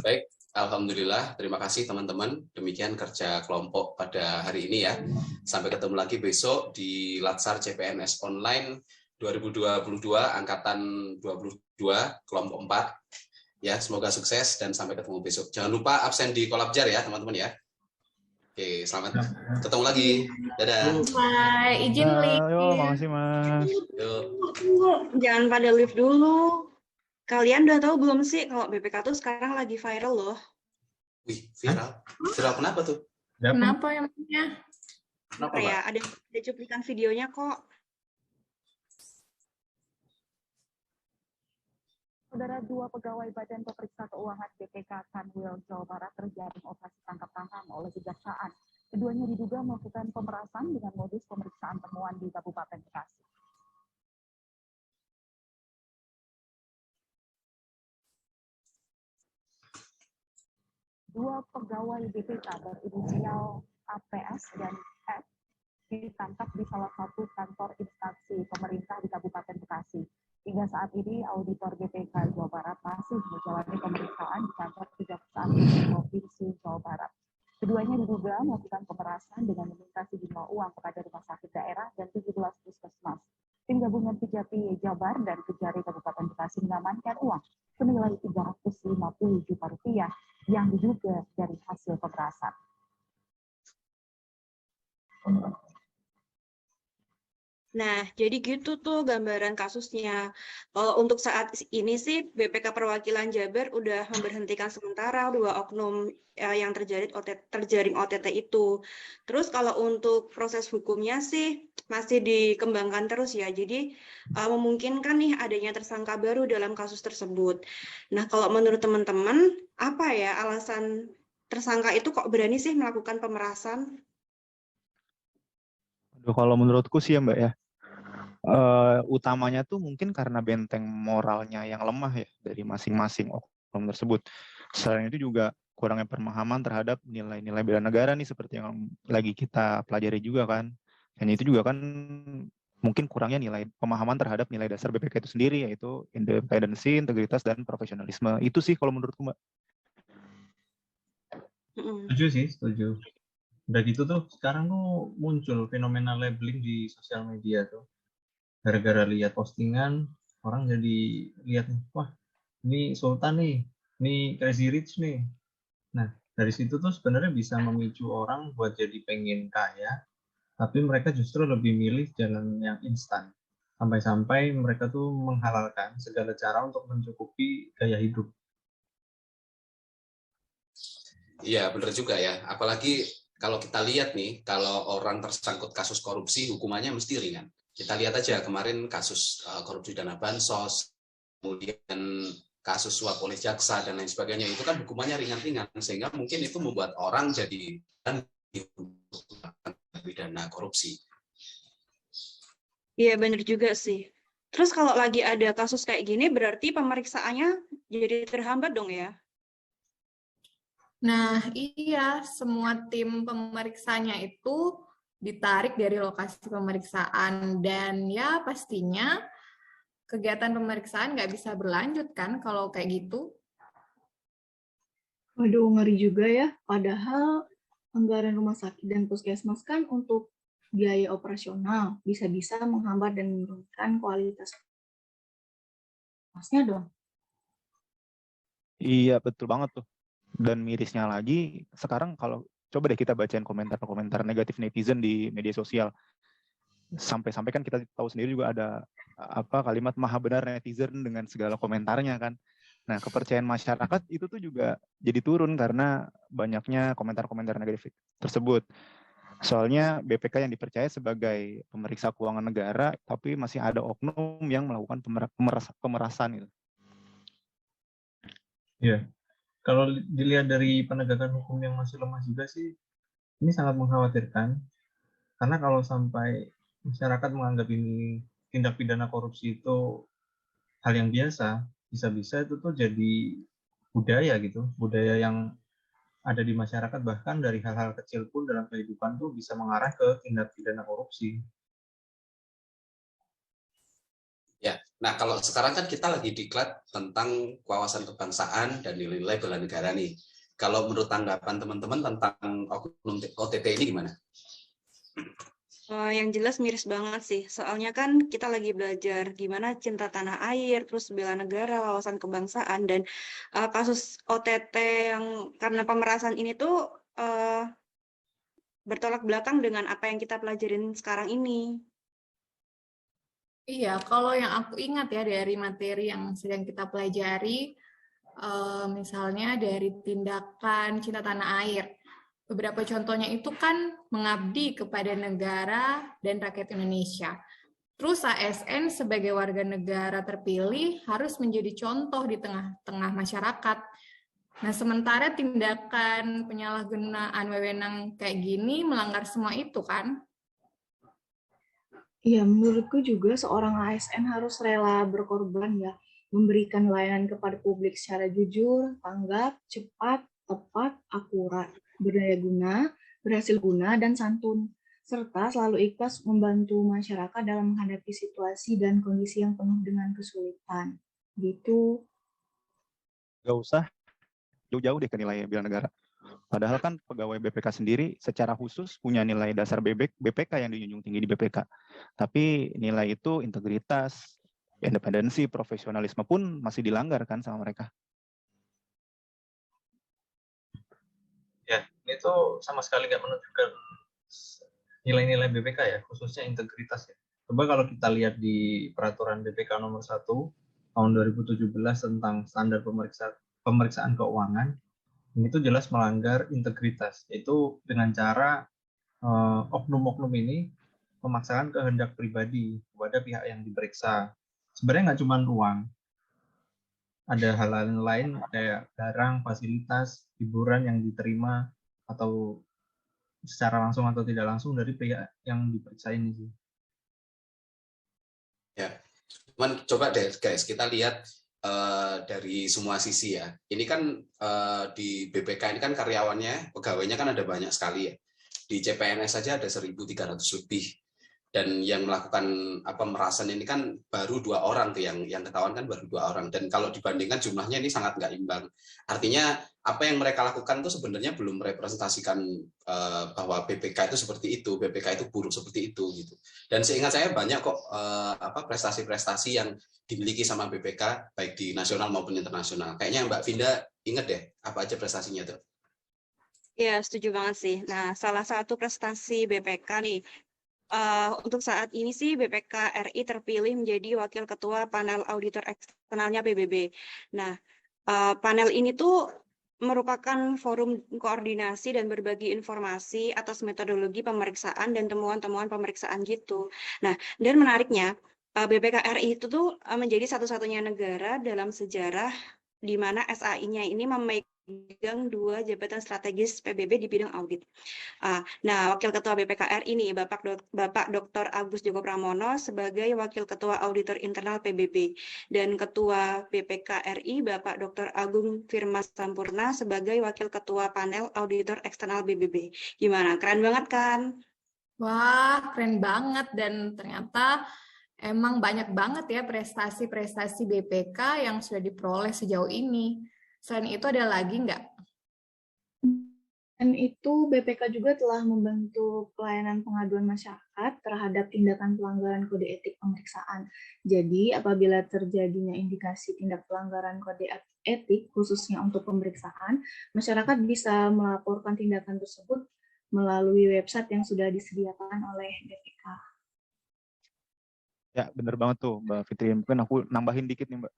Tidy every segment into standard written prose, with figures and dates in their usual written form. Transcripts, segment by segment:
Baik, alhamdulillah. Terima kasih teman-teman. Demikian kerja kelompok pada hari ini ya. Sampai ketemu lagi besok di Latsar CPNS Online 2022 angkatan 22 kelompok 4. Ya, semoga sukses dan sampai ketemu besok. Jangan lupa absen di Kolabjar ya, teman-teman ya. Oke, selamat ketemu lagi. Dadah. Bye, izin lift. Yo, makasih Mas. Tunggu, jangan pada lift dulu. Kalian udah tahu belum sih kalau BPK tuh sekarang lagi viral loh? Wih, viral. Viral kenapa tuh? Kenapa emangnya? Kenapa, Apa ya? Mbak? Ada cuplikan videonya kok. Saudara, 2 pegawai Badan Pemeriksa Keuangan BPK Kanwil Jawa Barat terjaring operasi tangkap tangan oleh Kejaksaan. Keduanya diduga melakukan pemerasan dengan modus pemeriksaan temuan di Kabupaten Bekasi. Dua pegawai BPK berinisial APS dan F ditangkap di salah satu kantor instansi pemerintah di Kabupaten Bekasi. Hingga saat ini, auditor BPK Jawa Barat masih menjalani pemeriksaan di kantor Kejaksaan Provinsi Jawa Barat. Keduanya diduga melakukan pemerasan dengan meminta sejumlah uang kepada rumah sakit daerah dan 17 puskesmas. Tim gabungan Kejati Jabar dan Kejari Kabupaten Bekasi mengamankan uang senilai 350 juta rupiah yang diduga dari hasil pemerasan. Nah, jadi gitu tuh gambaran kasusnya. Kalau untuk saat ini sih BPK Perwakilan Jabar udah memberhentikan sementara 2 oknum yang terjaring OTT itu. Terus kalau untuk proses hukumnya sih masih dikembangkan terus ya. Jadi memungkinkan nih adanya tersangka baru dalam kasus tersebut. Nah, kalau menurut teman-teman, apa ya alasan tersangka itu kok berani sih melakukan pemerasan? Kalau menurutku sih ya Mbak ya, utamanya tuh mungkin karena benteng moralnya yang lemah ya dari masing-masing oknum tersebut. Selain itu juga kurangnya pemahaman terhadap nilai-nilai bela negara nih seperti yang lagi kita pelajari juga kan. Dan itu juga kan mungkin kurangnya nilai pemahaman terhadap nilai dasar BPK itu sendiri yaitu independensi, integritas, dan profesionalisme. Itu sih kalau menurutku Mbak. Setuju sih, setuju. Udah gitu tuh sekarang tuh muncul fenomena labeling di sosial media tuh. Gara-gara lihat postingan, orang jadi lihat, wah ini Sultan nih, ini Crazy Rich nih. Nah, dari situ tuh sebenarnya bisa memicu orang buat jadi pengen kaya, tapi mereka justru lebih milih jalan yang instan. Sampai-sampai mereka tuh menghalalkan segala cara untuk mencukupi gaya hidup. Iya, benar juga ya. Apalagi kalau kita lihat nih, kalau orang tersangkut kasus korupsi, hukumannya mesti ringan. Kita lihat aja kemarin kasus korupsi dana bansos, kemudian kasus suap oleh jaksa dan lain sebagainya, itu kan hukumannya ringan-ringan, sehingga mungkin itu membuat orang jadi pidana korupsi. Iya, benar juga sih. Terus kalau lagi ada kasus kayak gini, berarti pemeriksaannya jadi terhambat dong ya? Nah, iya, semua tim pemeriksanya itu ditarik dari lokasi pemeriksaan dan ya pastinya kegiatan pemeriksaan nggak bisa berlanjut kan kalau kayak gitu. Waduh, ngeri juga ya. Padahal anggaran rumah sakit dan puskesmas kan untuk biaya operasional bisa-bisa menghambat dan menurunkan kualitas masnya dong. Iya, betul banget tuh. Dan mirisnya lagi, sekarang kalau coba deh kita bacain komentar-komentar negatif netizen di media sosial. Sampai-sampai kan kita tahu sendiri juga ada kalimat maha benar netizen dengan segala komentarnya kan. Nah, kepercayaan masyarakat itu tuh juga jadi turun karena banyaknya komentar-komentar negatif tersebut. Soalnya BPK yang dipercaya sebagai pemeriksa keuangan negara, tapi masih ada oknum yang melakukan pemerasan gitu. Ya, kalau dilihat dari penegakan hukum yang masih lemah juga sih, ini sangat mengkhawatirkan. Karena kalau sampai masyarakat menganggap ini tindak pidana korupsi itu hal yang biasa, bisa-bisa itu tuh jadi budaya gitu, budaya yang ada di masyarakat, bahkan dari hal-hal kecil pun dalam kehidupan tuh bisa mengarah ke tindak pidana korupsi. Ya, Nah, kalau sekarang kan kita lagi diklat tentang wawasan kebangsaan dan nilai-nilai bela negara nih. Kalau menurut tanggapan teman-teman tentang oknum OTT ini gimana? Yang jelas miris banget sih, soalnya kan kita lagi belajar gimana cinta tanah air, terus bela negara, wawasan kebangsaan, dan kasus OTT yang karena pemerasan ini tuh bertolak belakang dengan apa yang kita pelajarin sekarang ini. Iya, kalau yang aku ingat ya dari materi yang sedang kita pelajari, misalnya dari tindakan cinta tanah air. Beberapa contohnya itu kan mengabdi kepada negara dan rakyat Indonesia. Terus ASN sebagai warga negara terpilih harus menjadi contoh di tengah-tengah masyarakat. Nah, sementara tindakan penyalahgunaan wewenang kayak gini melanggar semua itu kan? Iya, menurutku juga seorang ASN harus rela berkorban ya, memberikan layanan kepada publik secara jujur, tanggap, cepat, tepat, akurat, berdaya guna, berhasil guna, dan santun, serta selalu ikhlas membantu masyarakat dalam menghadapi situasi dan kondisi yang penuh dengan kesulitan. Gitu. Gak usah jauh-jauh deh ke nilai bela negara. Padahal kan pegawai BPK sendiri secara khusus punya nilai dasar BPK yang dijunjung tinggi di BPK. Tapi nilai itu integritas, independensi, profesionalisme pun masih dilanggar kan sama mereka. Ya, itu sama sekali nggak menunjukkan nilai-nilai BPK ya, khususnya integritas ya. Coba kalau kita lihat di peraturan BPK nomor 1 tahun 2017 tentang standar pemeriksaan keuangan, ini tuh jelas melanggar integritas, yaitu dengan cara oknum-oknum ini memaksakan kehendak pribadi kepada pihak yang diperiksa. Sebenarnya nggak cuma uang, ada hal-hal lain kayak barang, fasilitas, hiburan yang diterima atau secara langsung atau tidak langsung dari pihak yang diperiksa ini sih. Ya, cuman coba deh guys kita lihat dari semua sisi ya. Ini kan di BPK ini kan karyawannya, pegawainya kan ada banyak sekali ya. Di CPNS saja ada 1.300 lebih. Dan yang melakukan pemerasan ini kan baru 2 orang tuh yang ketahuan kan baru 2 orang. Dan kalau dibandingkan jumlahnya ini sangat nggak imbang. Artinya apa yang mereka lakukan tuh sebenarnya belum merepresentasikan bahwa BPK itu seperti itu, BPK itu buruk seperti itu gitu. Dan seingat saya banyak kok prestasi-prestasi yang dimiliki sama BPK baik di nasional maupun internasional. Kayaknya Mbak Vinda ingat deh apa aja prestasinya tuh. Ya, setuju banget sih. Nah, salah satu prestasi BPK nih, untuk saat ini sih BPK RI terpilih menjadi Wakil Ketua Panel Auditor Eksternalnya PBB. Nah, panel ini tuh merupakan forum koordinasi dan berbagi informasi atas metodologi pemeriksaan dan temuan-temuan pemeriksaan gitu. Nah, dan menariknya, BPK RI itu tuh menjadi satu-satunya negara dalam sejarah di mana SAI-nya ini memegang 2 jabatan strategis PBB di bidang audit. Nah, Wakil Ketua BPK RI ini Bapak Dr. Agus Joko Pramono sebagai Wakil Ketua Auditor Internal PBB dan Ketua BPK RI Bapak Dr. Agung Firman Sampurna sebagai Wakil Ketua Panel Auditor Eksternal PBB. Gimana? Keren banget kan? Wah, keren banget. Dan ternyata emang banyak banget ya prestasi-prestasi BPK yang sudah diperoleh sejauh ini. Selain itu ada lagi nggak? Dan itu BPK juga telah membentuk pelayanan pengaduan masyarakat terhadap tindakan pelanggaran kode etik pemeriksaan. Jadi, apabila terjadinya indikasi tindak pelanggaran kode etik, khususnya untuk pemeriksaan, masyarakat bisa melaporkan tindakan tersebut melalui website yang sudah disediakan oleh BPK. Ya, benar banget tuh Mbak Fitri. Mungkin aku nambahin dikit nih Mbak.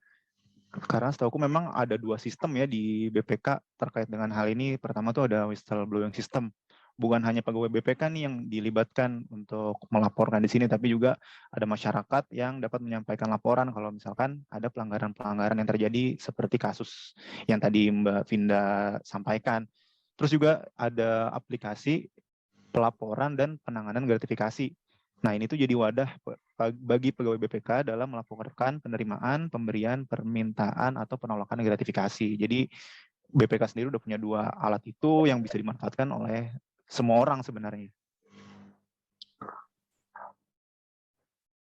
Karena setahuku memang ada 2 sistem ya di BPK terkait dengan hal ini. Pertama tuh ada whistleblowing system. Bukan hanya pegawai BPK nih yang dilibatkan untuk melaporkan di sini, tapi juga ada masyarakat yang dapat menyampaikan laporan kalau misalkan ada pelanggaran-pelanggaran yang terjadi seperti kasus yang tadi Mbak Vinda sampaikan. Terus juga ada aplikasi pelaporan dan penanganan gratifikasi. Nah, ini tuh jadi wadah bagi pegawai BPK dalam melaporkan penerimaan, pemberian, permintaan, atau penolakan gratifikasi. Jadi, BPK sendiri udah punya 2 alat itu yang bisa dimanfaatkan oleh semua orang sebenarnya.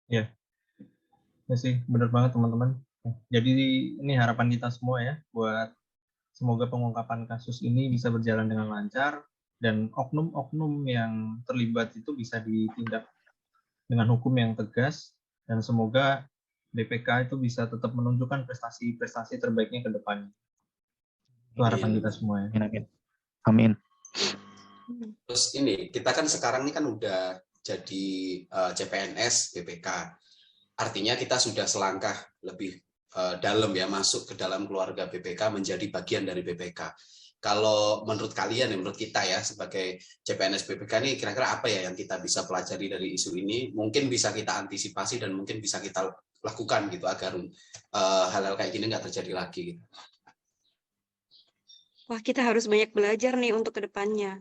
Ya, Ya sih, benar banget teman-teman. Jadi ini harapan kita semua ya, buat semoga pengungkapan kasus ini bisa berjalan dengan lancar dan oknum-oknum yang terlibat itu bisa ditindak dengan hukum yang tegas, dan semoga BPK itu bisa tetap menunjukkan prestasi-prestasi terbaiknya ke depan. Itu harapan kita semua ya. Amin. Amin. Terus ini, kita kan sekarang ini kan udah jadi CPNS BPK. Artinya kita sudah selangkah lebih dalam ya, masuk ke dalam keluarga BPK, menjadi bagian dari BPK. Kalau menurut kalian, menurut kita ya, sebagai CPNS BPK ini, kira-kira apa ya yang kita bisa pelajari dari isu ini? Mungkin bisa kita antisipasi dan mungkin bisa kita lakukan gitu, agar hal-hal kayak gini nggak terjadi lagi gitu. Wah, kita harus banyak belajar nih untuk kedepannya.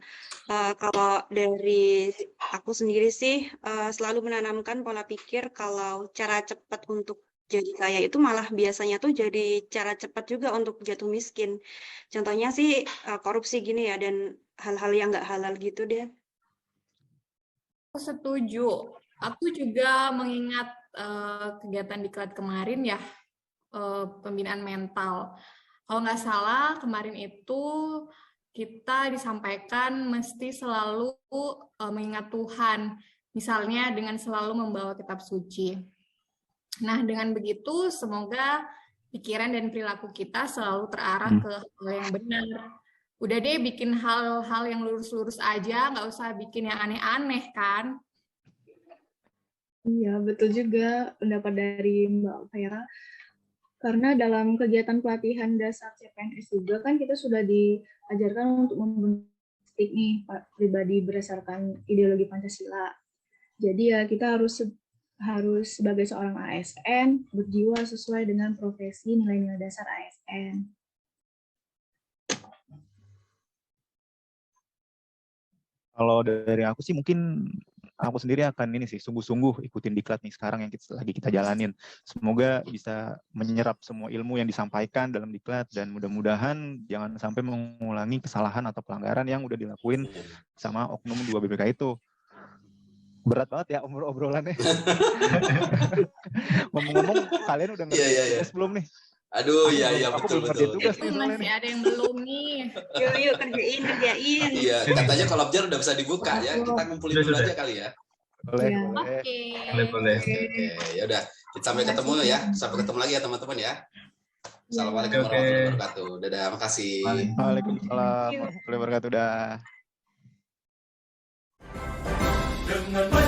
Kalau dari aku sendiri sih selalu menanamkan pola pikir kalau cara cepat untuk jadi kaya itu malah biasanya tuh jadi cara cepat juga untuk jatuh miskin. Contohnya sih korupsi gini ya, dan hal-hal yang nggak halal gitu deh. Aku setuju. Aku juga mengingat kegiatan diklat kemarin ya, pembinaan mental. Kalau nggak salah, kemarin itu kita disampaikan mesti selalu mengingat Tuhan, misalnya dengan selalu membawa kitab suci. Nah, dengan begitu, semoga pikiran dan perilaku kita selalu terarah ke hal yang benar. Udah deh bikin hal-hal yang lurus-lurus aja, nggak usah bikin yang aneh-aneh, kan? Iya, betul juga pendapat dari Mbak Vera. Karena dalam kegiatan pelatihan dasar CPNS juga kan kita sudah diajarkan untuk membentuk nih pribadi berdasarkan ideologi Pancasila. Jadi ya kita harus sebagai seorang ASN berjiwa sesuai dengan profesi nilai-nilai dasar ASN. Kalau dari aku sih mungkin aku sendiri akan ini sih sungguh-sungguh ikutin diklat nih sekarang yang lagi kita jalanin. Semoga bisa menyerap semua ilmu yang disampaikan dalam diklat, dan mudah-mudahan jangan sampai mengulangi kesalahan atau pelanggaran yang udah dilakuin sama oknum 2 BPK itu. Berat banget ya obrolannya. Ngomong-ngomong, kalian udah ngerti belum nih? Aduh, iya betul. Itu masih ada yang belum nih. Yuk kerjain. Iya, katanya kolabjar udah bisa dibuka ya. Kita ngumpulin dulu aja kali ya. Boleh. Boleh. Oke, ya udah. Sampai ketemu ya. Sampai ketemu lagi ya teman-teman ya. Assalamualaikum warahmatullahi wabarakatuh. Dadah, makasih. Waalaikumsalam warahmatullahi wabarakatuh. Dah. Dengan